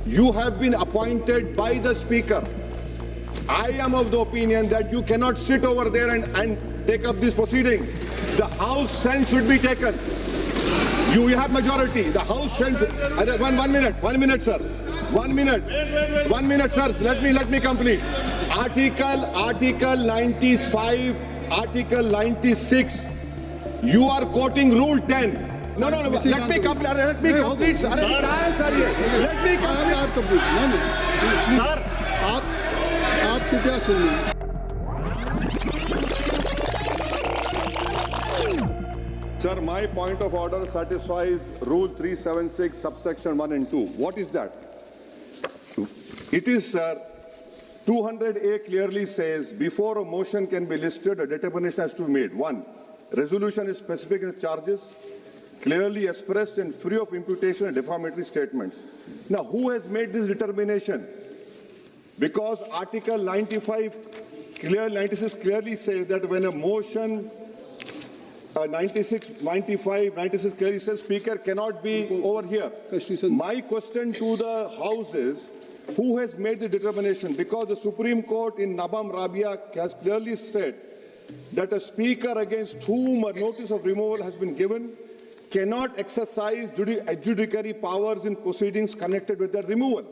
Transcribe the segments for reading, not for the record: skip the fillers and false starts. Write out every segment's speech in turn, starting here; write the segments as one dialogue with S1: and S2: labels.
S1: You have been appointed by the Speaker. I am of the opinion that you cannot sit over there and take up these proceedings. The House sense should be taken. You have majority. The House sense. One minute, sir. 1 minute. 1 minute, sir. Let me complete. Article 95, Article 96. You are quoting Rule 10. No. Let me complete. Let me complete. Sir. Let me complete.
S2: Sir
S3: आप कृपया सुनिए।
S1: Sir, my point of order satisfies Rule 376, subsection 1 and 2. What is that? It is, sir, 200A clearly says, before a motion can be listed, a determination has to be made. 1. Resolution is specific in its charges, clearly expressed and free of imputation and defamatory statements. Now, who has made this determination? Because Article 96 clearly says that when a motion 96 clearly says Speaker cannot be over here.
S3: Constitution.
S1: My question to the House is, who has made the determination? Because the Supreme Court in Nabam Rabia has clearly said that a Speaker against whom a notice of removal has been given cannot exercise adjudicatory powers in proceedings connected with the removal.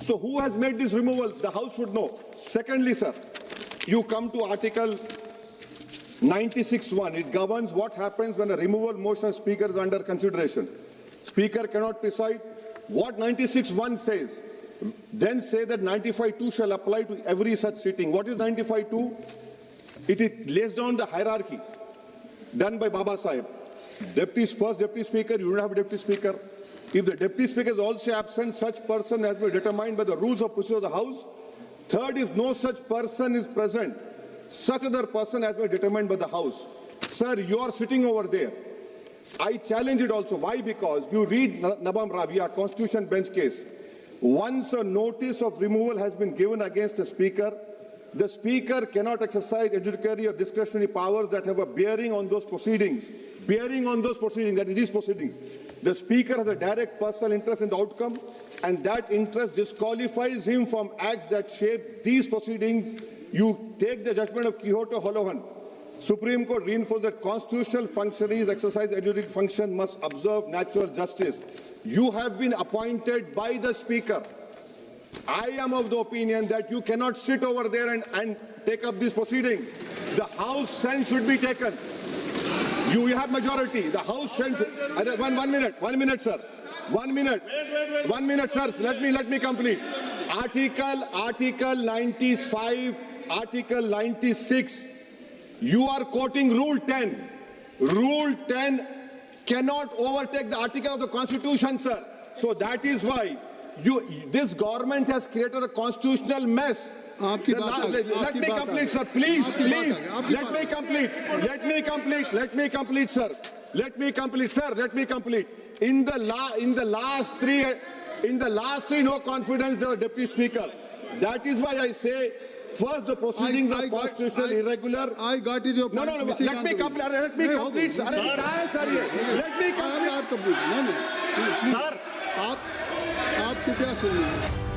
S1: So who has made this removal? The House should know. Secondly, sir, you come to Article 96(1). It governs what happens when a removal motion of Speaker is under consideration. Speaker cannot preside. What 96(1) says, then say that 95(2) shall apply to every such sitting. What is 95(2)? It lays down the hierarchy done by Baba Sahib. First Deputy Speaker, you don't have a Deputy Speaker. If the Deputy Speaker is also absent, such person has been determined by the rules of procedure of the House. Third, if no such person is present, such other person has been determined by the House. Sir, you are sitting over there. I challenge it also. Why? Because you read Nabam Rabia, Constitution Bench case. Once a notice of removal has been given against a Speaker, the Speaker cannot exercise adjudicatory or discretionary powers that have a bearing on those proceedings. That is these proceedings. The Speaker has a direct personal interest in the outcome, and that interest disqualifies him from acts that shape these proceedings. You take the judgment of Quixote Holohan. Supreme Court reinforced that constitutional functionaries exercise adjudicatory function must observe natural justice. You have been appointed by the Speaker. I am of the opinion that you cannot sit over there and take up these proceedings. The House sense should be taken. You have majority. The House sense. 1 minute, sir. 1 minute. 1 minute, sir. Let me complete. Article 95, Article 96. You are quoting Rule 10. Rule 10 cannot overtake the article of the Constitution, sir. So that is why this government has created a constitutional mess. Let me complete, sir. Please. Let me complete, sir. Let me complete. In the last three no confidence, the Deputy Speaker. That is why I say, first, the proceedings are constitutionally irregular.
S3: I got it.
S1: No. Let me complete. Let me complete.
S3: आप complete.
S2: Sir
S3: आप कृपया सुनिए।